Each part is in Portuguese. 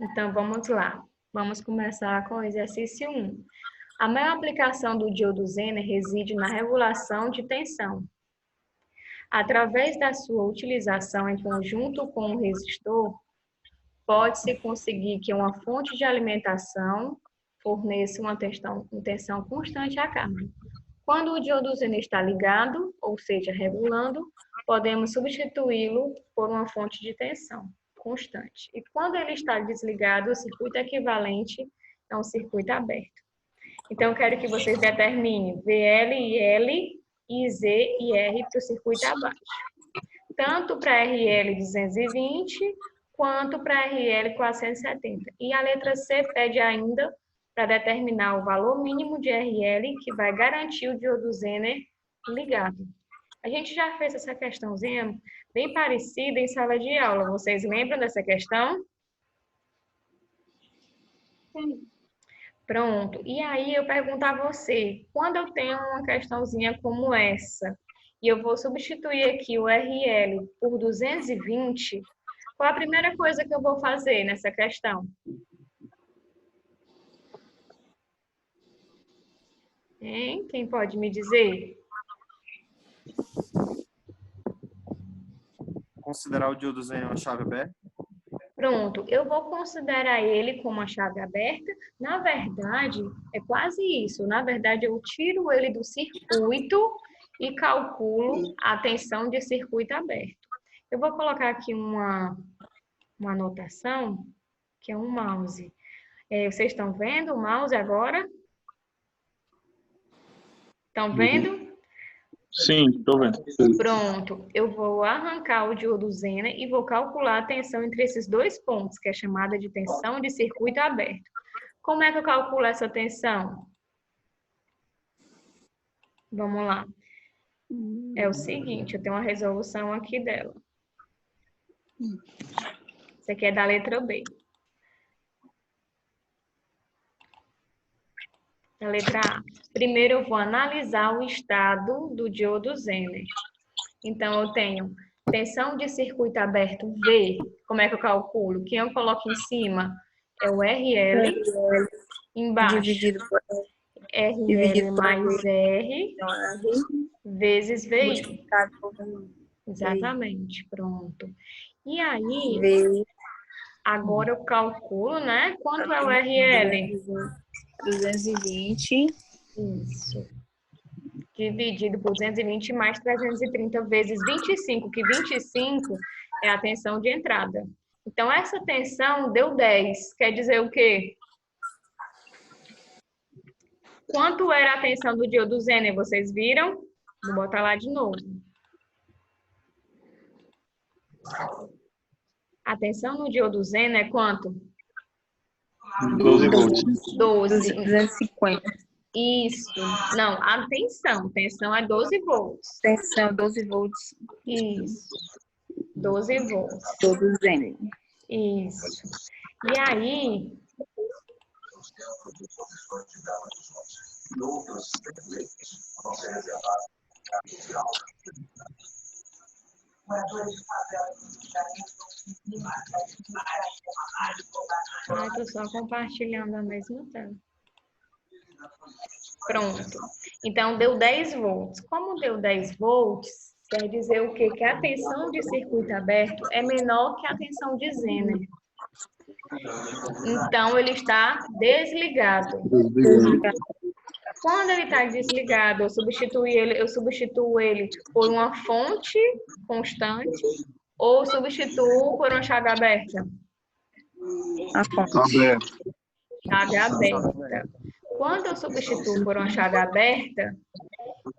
Então, vamos lá. Vamos começar com o exercício 1. A maior aplicação do diodo Zener reside na regulação de tensão. Através da sua utilização em conjunto com o resistor, pode-se conseguir que uma fonte de alimentação forneça uma tensão constante à câmara. Quando o diodo Zener está ligado, ou seja, regulando, podemos substituí-lo por uma fonte de tensão constante. E quando ele está desligado, o circuito equivalente é um circuito aberto. Então, eu quero que vocês determinem VL e L, e Z e R para o circuito abaixo. Tanto para RL 220, quanto para RL 470. E a letra C pede ainda para determinar o valor mínimo de RL que vai garantir o diodo Zener ligado. A gente já fez essa questãozinha bem parecida em sala de aula. Vocês lembram dessa questão? Sim. Pronto. E aí eu pergunto a você, quando eu tenho uma questãozinha como essa, e eu vou substituir aqui o RL por 220, qual a primeira coisa que eu vou fazer nessa questão? Hein? Quem pode me dizer? Considerar o diodo Zener uma chave aberta? Pronto, eu vou considerar ele como uma chave aberta. Na verdade, é quase isso. Na verdade, eu tiro ele do circuito e calculo a tensão de circuito aberto. Eu vou colocar aqui uma anotação, que é um mouse. Vocês estão vendo o mouse agora? Estão vendo? Sim, estou vendo. Pronto, eu vou arrancar o diodo Zener e vou calcular a tensão entre esses dois pontos, que é chamada de tensão de circuito aberto. Como é que eu calculo essa tensão? Vamos lá. É o seguinte, eu tenho uma resolução aqui dela. Isso aqui é da letra B. Da letra A. Primeiro eu vou analisar o estado do diodo Zener. Então, eu tenho tensão de circuito aberto V. Como é que eu calculo? Quem eu coloco em cima é o RL. Embaixo, Dividido por RL mais R vezes VI. multiplicado por Exatamente, pronto. E aí, V. agora eu calculo, né? Quanto é o RL? 220. Isso. Dividido por 220 mais 330 vezes 25, que 25 é a tensão de entrada. Então, essa tensão deu 10. Quer dizer o quê? Quanto era a tensão do diodo Zener? Vocês viram? Vou botar lá de novo. A tensão no diodo Zener é quanto? 12 volts. 12. 250. Isso. Não, a tensão. Tensão é 12 volts. Tensão 12 volts. Isso. 12 volts. Todo Zener. Isso. E aí... Estou só compartilhando a mesma tela. Pronto. Então, deu 10 volts. Como deu 10 volts, quer dizer o quê? Que a tensão de circuito aberto é menor que a tensão de Zener. Então, ele está desligado. Quando ele está desligado, eu substituo ele por uma fonte constante ou substituo por uma chave aberta? A fonte. Chave aberta. Quando eu substituo por uma chave aberta,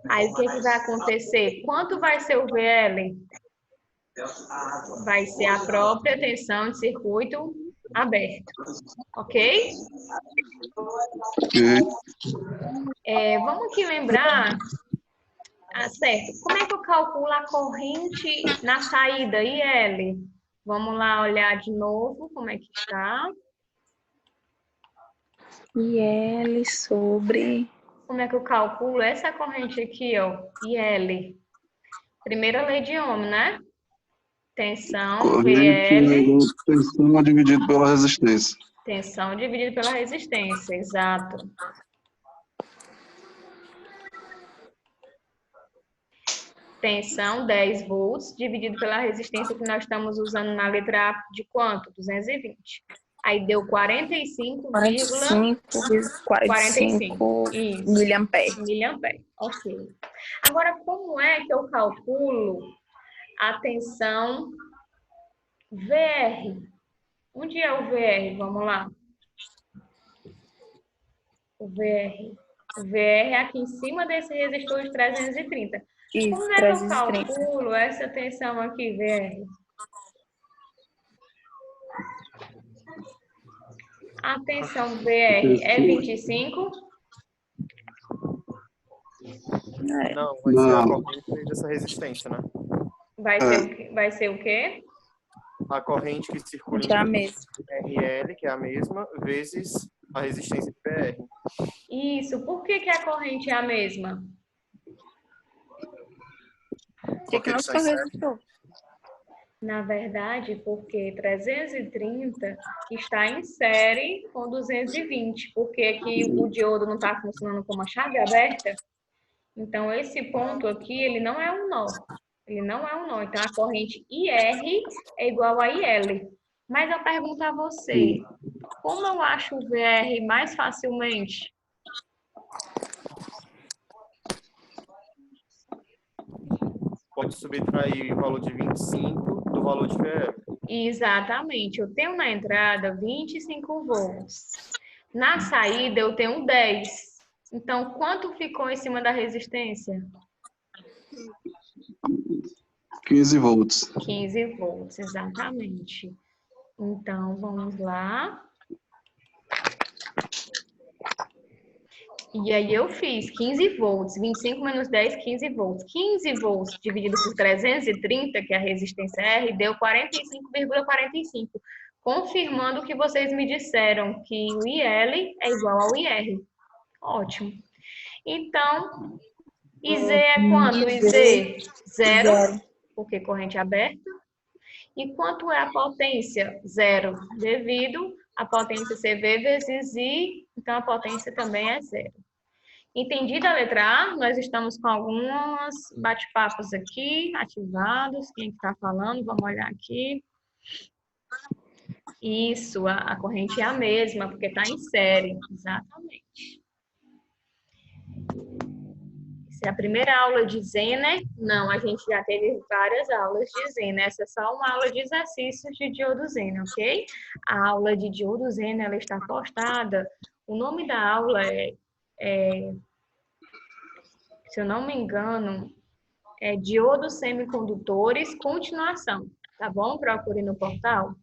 aí o que vai acontecer? Quanto vai ser o VL? Vai ser a própria tensão de circuito aberto. Ok? Vamos aqui lembrar, certo, como é que eu calculo a corrente na saída, IL? Vamos lá olhar de novo como é que está. IL sobre... Como é que eu calculo essa corrente aqui, ó, IL? Primeira lei de Ohm, né? Tensão, Corrente é VL, igual a tensão dividido pela resistência. tensão dividido pela resistência, exato. Tensão 10 volts dividido pela resistência que nós estamos usando na letra A de quanto? 220. Aí deu 45,45 45 Isso, miliamperes. miliampere. Ok. Agora, como é que eu calculo a tensão VR? Onde é o VR? Vamos lá. O VR. O VR é aqui em cima desse resistor de 330. Isso, Como é que eu 330. calculo essa tensão aqui, VR? A tensão VR é 25? Não, vai ser a Não. corrente dessa resistência, né? Vai ser o quê? A corrente que circula Que é a mesma. RL, que é a mesma, vezes a resistência de PR. Isso. Por que a corrente é a mesma? O que não são foi o incertas. resistor? Na verdade, porque 330 está em série com 220, porque aqui o diodo não está funcionando com uma chave aberta. Então, esse ponto aqui, ele não é um nó. Ele não é um nó. Então, a corrente IR é igual a IL. Mas eu pergunto a você, como eu acho o VR mais facilmente? Pode subtrair o valor de 25 do valor de PR. Exatamente. Eu tenho na entrada 25 volts. Na saída, eu tenho 10. Então, quanto ficou em cima da resistência? 15 volts. 15 volts, exatamente. Então, vamos lá. E aí eu fiz 15 volts, 25 menos 10, 15 volts. 15 volts dividido por 330, que é a resistência R, deu 45,45. Confirmando o que vocês me disseram, que o IL é igual ao IR. Ótimo. Então, IZ é quanto? IZ? Zero, porque corrente aberta. E quanto é a potência? Zero, devido a potência CV vezes I, então a potência também é zero. Entendida a letra A? Nós estamos com alguns bate-papos aqui ativados. Quem está falando? Vamos olhar aqui. Isso, a corrente é a mesma, porque está em série. Exatamente. Essa é a primeira aula de Zener? Não, a gente já teve várias aulas de Zener. Essa é só uma aula de exercícios de diodo Zener, ok? A aula de diodo Zener, ela está postada. O nome da aula se eu não me engano, é diodos semicondutores, continuação. Tá bom? Procure no portal.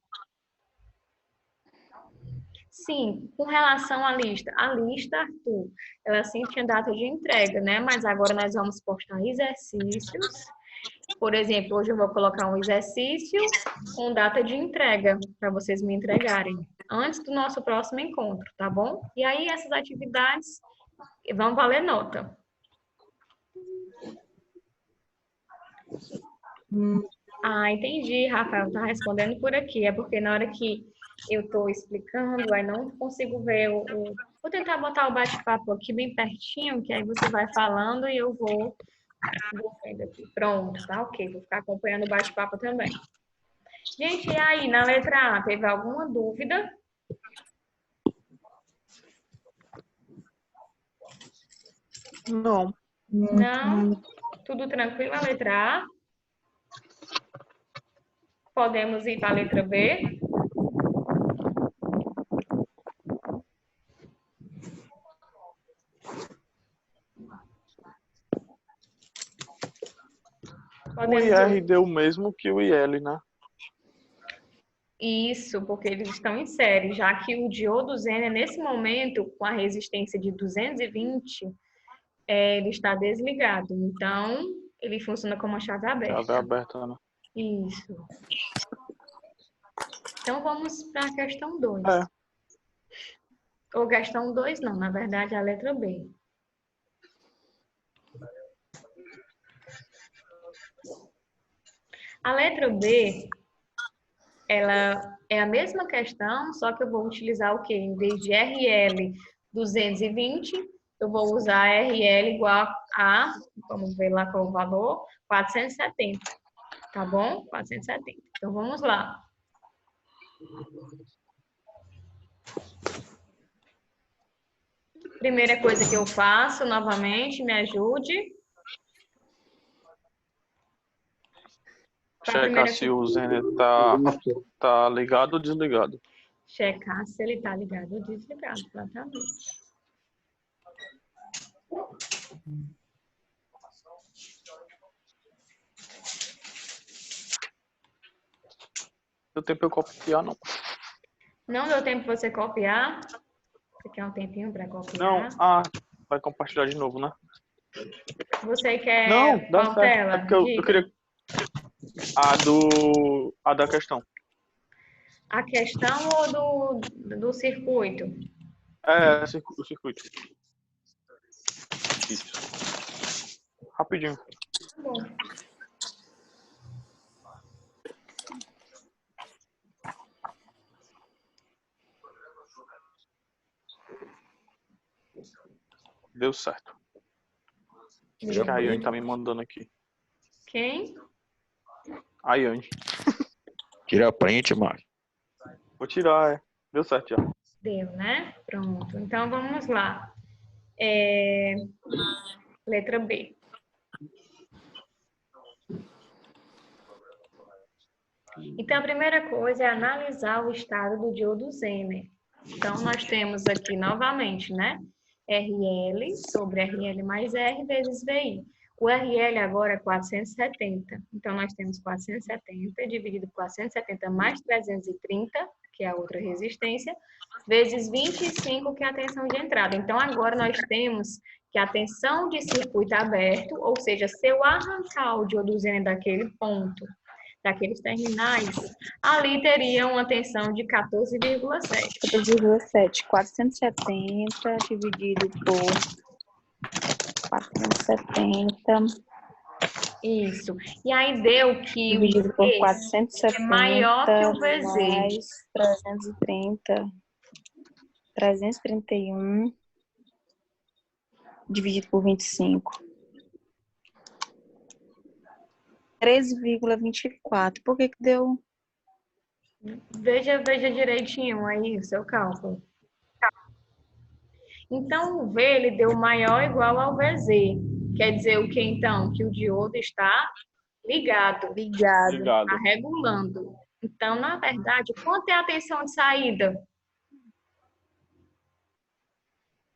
Sim, com relação à lista. A lista, Arthur, ela sim tinha data de entrega, né? Mas agora nós vamos postar exercícios. Por exemplo, hoje eu vou colocar um exercício com data de entrega, para vocês me entregarem, antes do nosso próximo encontro, tá bom? E aí, essas atividades vão valer nota. Ah, entendi, Rafael, tá respondendo por aqui. É porque na hora que eu estou explicando, aí não consigo ver Vou tentar botar o bate-papo aqui bem pertinho, que aí você vai falando e eu vou vendo aqui. Pronto, tá ok. Vou ficar acompanhando o bate-papo também. Gente, e aí, na letra A, teve alguma dúvida? Não. Não? Tudo tranquilo, a letra A? Podemos ir para a letra B? O IR deu o mesmo que o IL, né? Isso, porque eles estão em série, já que o diodo Zener, nesse momento, com a resistência de 220, ele está desligado. Então, ele funciona como uma chave Chave aberta. aberta, né? Isso. Então, vamos para a questão 2. Ou questão 2 não, na verdade, a letra B. A letra B, ela é a mesma questão, só que eu vou utilizar o quê? Em vez de RL 220, eu vou usar RL igual a, vamos ver lá qual é o valor, 470, tá bom? 470. Então, vamos lá. Primeira coisa que eu faço, novamente, me ajude. Checar se o Zener tá ligado ou desligado. Checar se ele tá ligado ou desligado, exatamente. Deu tempo eu copiar, não. Não deu tempo você copiar? Você quer um tempinho para copiar? Não, vai compartilhar de novo, né? Você quer Não, dá qual certo. tela? É porque eu Diga. queria... A da questão. A questão ou do circuito? O circuito. Isso. Rapidinho. Tá bom. Deu certo. Acho que a Yane tá me mandando aqui. Quem? A Yane. Tira a print, Mário. Vou tirar, Deu certo já. Deu, né? Pronto. Então, vamos lá. Letra B. Então, a primeira coisa é analisar o estado do diodo Zener. Então, nós temos aqui novamente, né? RL sobre RL mais R vezes VI. O RL agora é 470. Então, nós temos 470 dividido por 470 mais 330, que é a outra resistência, vezes 25, que é a tensão de entrada. Então, agora nós temos que a tensão de circuito aberto, ou seja, se eu arrancar o diodo Zener daquele ponto, daqueles terminais, ali teria uma tensão de 14,7. 14,7. 470 dividido por 470 Isso. E aí deu que dividido por esse 470 é maior que o VZ. mais 331 dividido por 25. 13,24. Por que deu? Veja direitinho aí o seu cálculo. Então, o V ele deu maior ou igual ao VZ. Quer dizer o que então? Que o diodo está ligado. Ligado. Está regulando. Então, na verdade, quanto é a tensão de saída?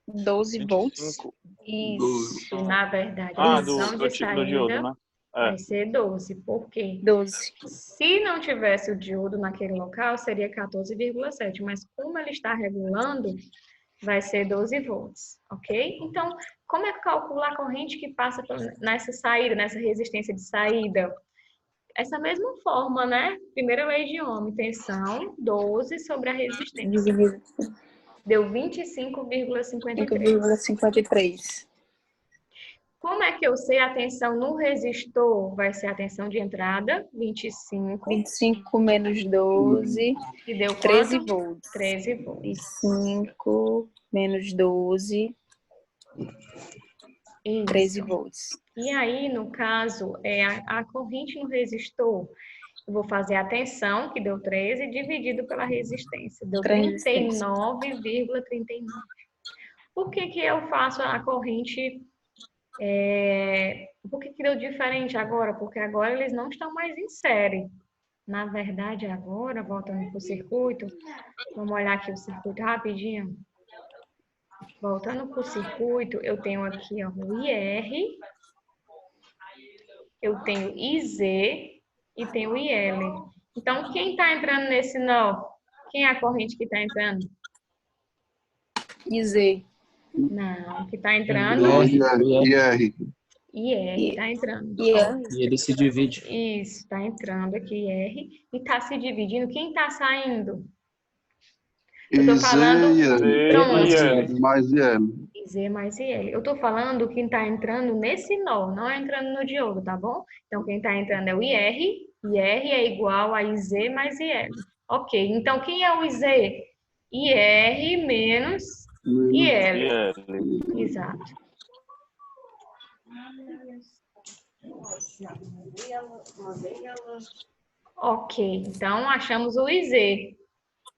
12 volts. 25. Isso, na verdade, a tensão de saída do diodo, né? vai ser 12. Por quê? 12. Se não tivesse o diodo naquele local, seria 14,7. Mas como ele está regulando, vai ser 12 volts, ok? Então, como é que calcula a corrente que passa nessa saída, nessa resistência de saída? Essa mesma forma, né? Primeira lei de Ohm, tensão 12 sobre a resistência. Dividido Deu 25,53. 5,53. Como é que eu sei a tensão no resistor? Vai ser a tensão de entrada, 25. 25 menos 12, Que deu 13 quanto? volts. 13 volts. 25 menos 12, Isso. 13 volts. E aí, no caso, a corrente no resistor, eu vou fazer a tensão, que deu 13, dividido pela resistência. Deu 39,39. Por que eu faço a corrente... Por que deu diferente agora? Porque agora eles não estão mais em série. Na verdade, agora, voltando para o circuito, vamos olhar aqui o circuito rapidinho. Voltando para o circuito, eu tenho aqui ó, o IR, eu tenho IZ e tenho IL. Então, quem está entrando nesse nó? Quem é a corrente que está entrando? IZ. Não, que está entrando... IR. IR está entrando. E E ele se divide. Isso, está entrando aqui IR e está se dividindo. Quem está saindo? Eu tô falando... Pronto. Mais IL. Z mais IL. Eu estou falando quem está entrando nesse nó, não é entrando no diodo, tá bom? Então, quem está entrando é o IR IR é igual a IZ mais IL. Ok, então quem é o IZ? IR menos IL. IL. Exato. Ok, então achamos o IZ.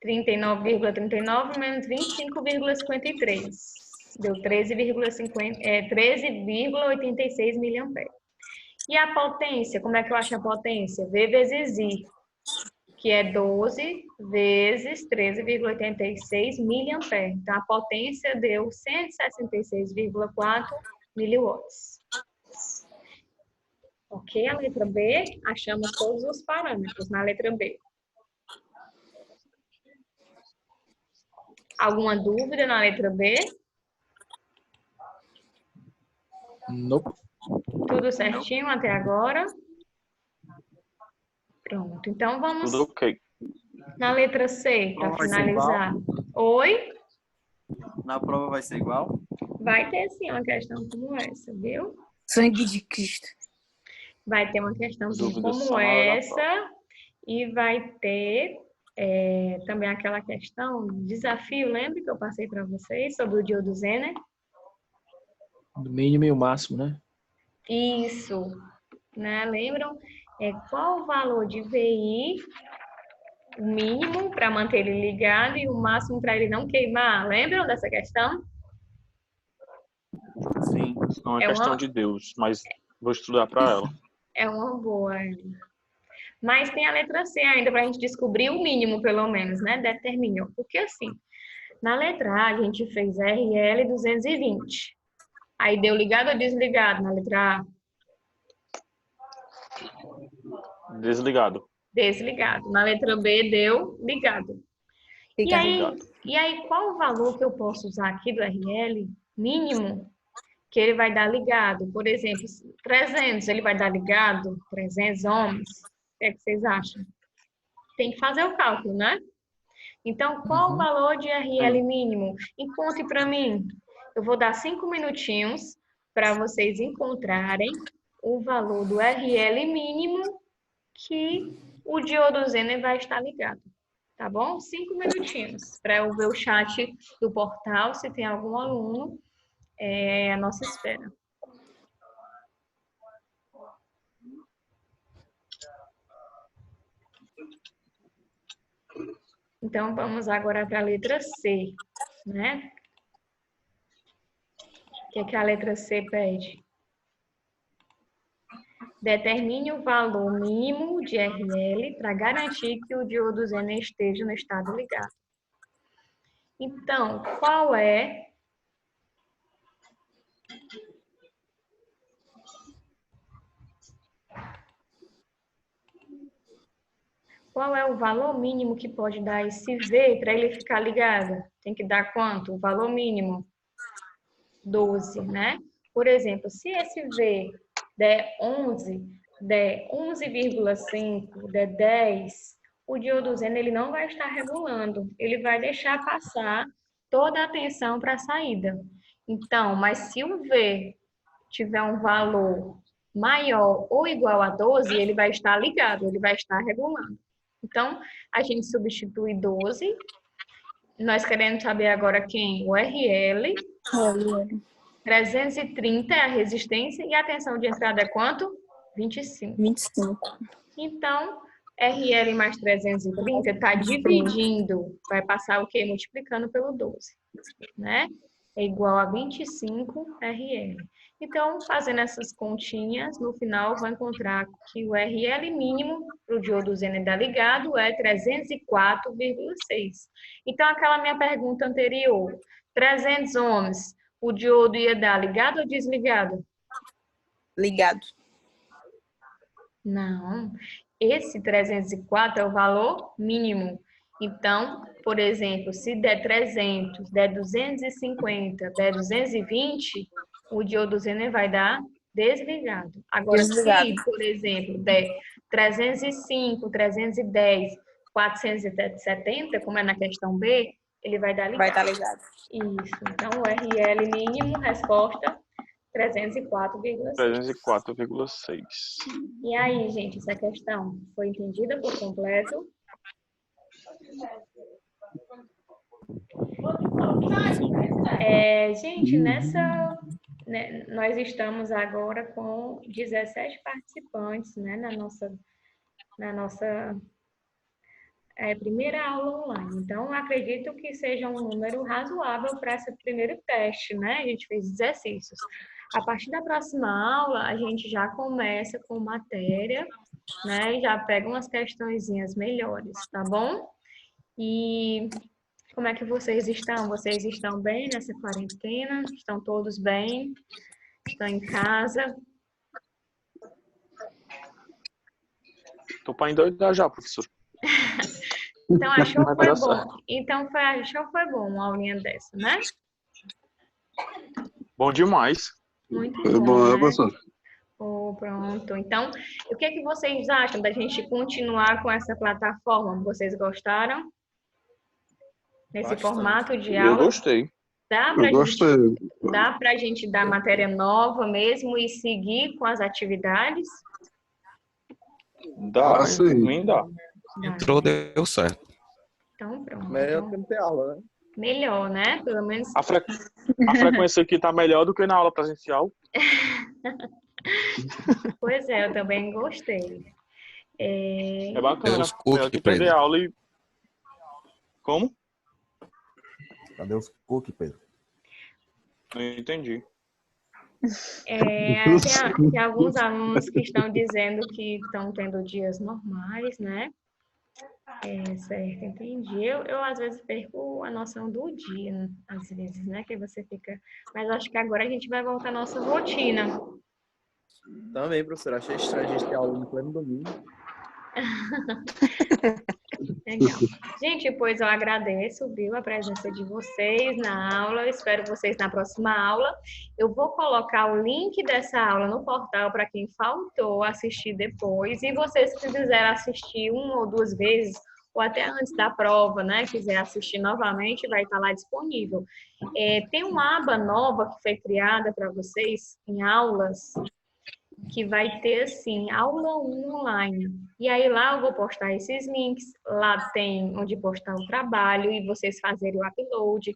39,39 menos 25,53. Deu 13,86 miliamperes. E a potência, como é que eu acho a potência? V vezes I, que é 12 vezes 13,86 miliamperes. Então, a potência deu 166,4 miliwatts. Ok, a letra B, achamos todos os parâmetros na letra B. Alguma dúvida na letra B? Nope. Tudo certinho até agora? Pronto, então vamos Tudo ok. na letra C, para Prova vai ser finalizar. Oi? Na prova vai ser igual? Vai ter sim uma questão como essa, viu? Sangue de Cristo. Vai ter uma questãozinha Dúvida como só na hora da essa e vai ter também aquela questão, desafio, lembra que eu passei para vocês sobre o diodo Zener? Do mínimo e o máximo, né? Isso, né? Lembram? Qual o valor de VI, o mínimo para manter ele ligado e o máximo para ele não queimar? Lembram dessa questão? Sim. Não é É questão uma- de Deus, mas vou estudar para ela. É uma boa. Mas tem a letra C ainda para a gente descobrir o mínimo, pelo menos, né? Determinou. Porque assim, na letra A a gente fez RL 220. Aí deu ligado ou desligado na letra A? Desligado. Desligado. Na letra B deu ligado. E Ligado. aí, qual o valor que eu posso usar aqui do RL mínimo que ele vai dar ligado? Por exemplo, 300, ele vai dar ligado? 300 ohms? O que é que vocês acham? Tem que fazer o cálculo, né? Então, qual o valor de RL mínimo? Encontre para mim. Eu vou dar 5 minutinhos para vocês encontrarem o valor do RL mínimo que o diodo Zener vai estar ligado. Tá bom? 5 minutinhos para eu ver o chat do portal, se tem algum aluno à nossa espera. Então, vamos agora para a letra C, né? O que a letra C pede? Determine o valor mínimo de RL para garantir que o diodo Zener esteja no estado ligado. Então, qual é o valor mínimo que pode dar esse V para ele ficar ligado? Tem que dar quanto? O valor mínimo? 12, né? Por exemplo, se esse V der 11, der 11,5, der 10, o diodo Zener ele não vai estar regulando, ele vai deixar passar toda a tensão para a saída. Então, mas se o V tiver um valor maior ou igual a 12, ele vai estar ligado, ele vai estar regulando. Então, a gente substitui 12. Nós queremos saber agora quem? O RL. 330 é a resistência e a tensão de entrada é quanto? 25. 25. Então, RL mais 330 está dividindo, vai passar o quê? Multiplicando pelo 12, né? É igual a 25 RL. Então, fazendo essas continhas, no final, vou encontrar que o RL mínimo para o diodo Zener dar ligado é 304,6. Então, aquela minha pergunta anterior, 300 ohms, o diodo ia dar ligado ou desligado? Ligado. Não. Esse 304 é o valor mínimo. Então, por exemplo, se der 300, der 250, der 220, o diodo Zener vai dar desligado. Agora, Desligado. se, por exemplo, der 305, 310, 470, como é na questão B, ele vai dar ligado. Vai estar ligado. Isso. Então, o RL mínimo, resposta 304,6. 304,6. E aí, gente, essa questão foi entendida por completo? Gente, nós estamos agora com 17 participantes, né, na nossa primeira aula online. Então, acredito que seja um número razoável para esse primeiro teste, né? A gente fez exercícios. A partir da próxima aula, a gente já começa com matéria, né? Já pega umas questõezinhas melhores, tá bom? E como é que vocês estão? Vocês estão bem nessa quarentena? Estão todos bem? Estão em casa? Tô para endoidar já, professor. Então, achou Mas que vai foi dar bom. certo. Então, achou que foi bom uma aulinha dessa, né? Bom demais. Muito Foi bom, bom, né? professor? Oh, pronto. Então, o que é que vocês acham da gente continuar com essa plataforma? Vocês gostaram? Nesse Bastante. formato de Eu aula? gostei. Dá Eu gostei. pra gente dar matéria nova mesmo e seguir com as atividades? Dá, Ah, sim. nem dá. Dá, Entrou, né? deu certo. Então, pronto. Melhor Então, que não ter aula, né? melhor, né? Pelo menos. A frequência aqui tá melhor do que na aula presencial. Pois é, eu também gostei. É Cadê bacana. os Melhor cookies, que perder Pedro? a aula e... Como? Cadê os cookies, Pedro? Não entendi. Tem alguns alunos que estão dizendo que estão tendo dias normais, né? Certo, entendi. Eu às vezes perco a noção do dia, às vezes, né? Que você fica. Mas acho que agora a gente vai voltar à nossa rotina. Também, professor. Achei estranho a gente ter aula no pleno domingo. Legal. Gente, pois eu agradeço, viu, a presença de vocês na aula. Eu espero vocês na próxima aula. Eu vou colocar o link dessa aula no portal para quem faltou assistir depois. E vocês, se quiserem assistir uma ou duas vezes, ou até antes da prova, né, quiser assistir novamente, vai estar lá disponível. Tem uma aba nova que foi criada para vocês em aulas, que vai ter, assim, aula 1 online. E aí lá eu vou postar esses links, lá tem onde postar o trabalho e vocês fazerem o upload,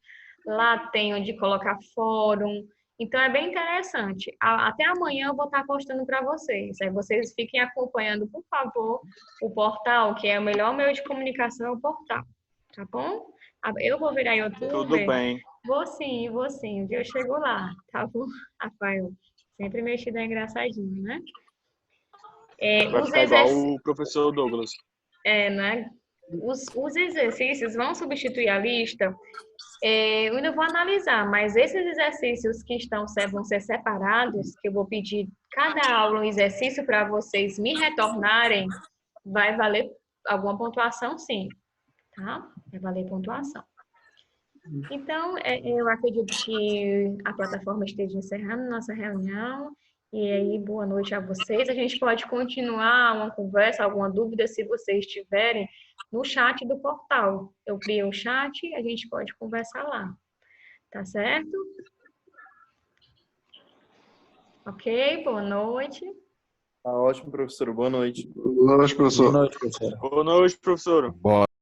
lá tem onde colocar fórum. Então é bem interessante. Até amanhã eu vou estar postando para vocês. Aí vocês fiquem acompanhando, por favor, o portal, que é o melhor meio de comunicação, é o portal. Tá bom? Eu vou virar youtuber. Tudo bem. Vou sim. Um dia eu chego lá, tá bom, Rafael? Sempre mexido é engraçadinho, né? Vai ficar igual o professor Douglas. Né? Os exercícios vão substituir a lista. Eu ainda vou analisar, mas esses exercícios que vão ser separados, que eu vou pedir cada aula um exercício para vocês me retornarem, vai valer alguma pontuação, sim. Tá? Vai valer pontuação. Então, eu acredito que a plataforma esteja encerrando nossa reunião. E aí, boa noite a vocês. A gente pode continuar uma conversa, alguma dúvida, se vocês tiverem, no chat do portal. Eu criei um chat, a gente pode conversar lá. Tá certo? Ok, boa noite. Tá ótimo, professor. Boa noite. Boa noite, professor. Boa noite, professora. Boa noite, professor. Boa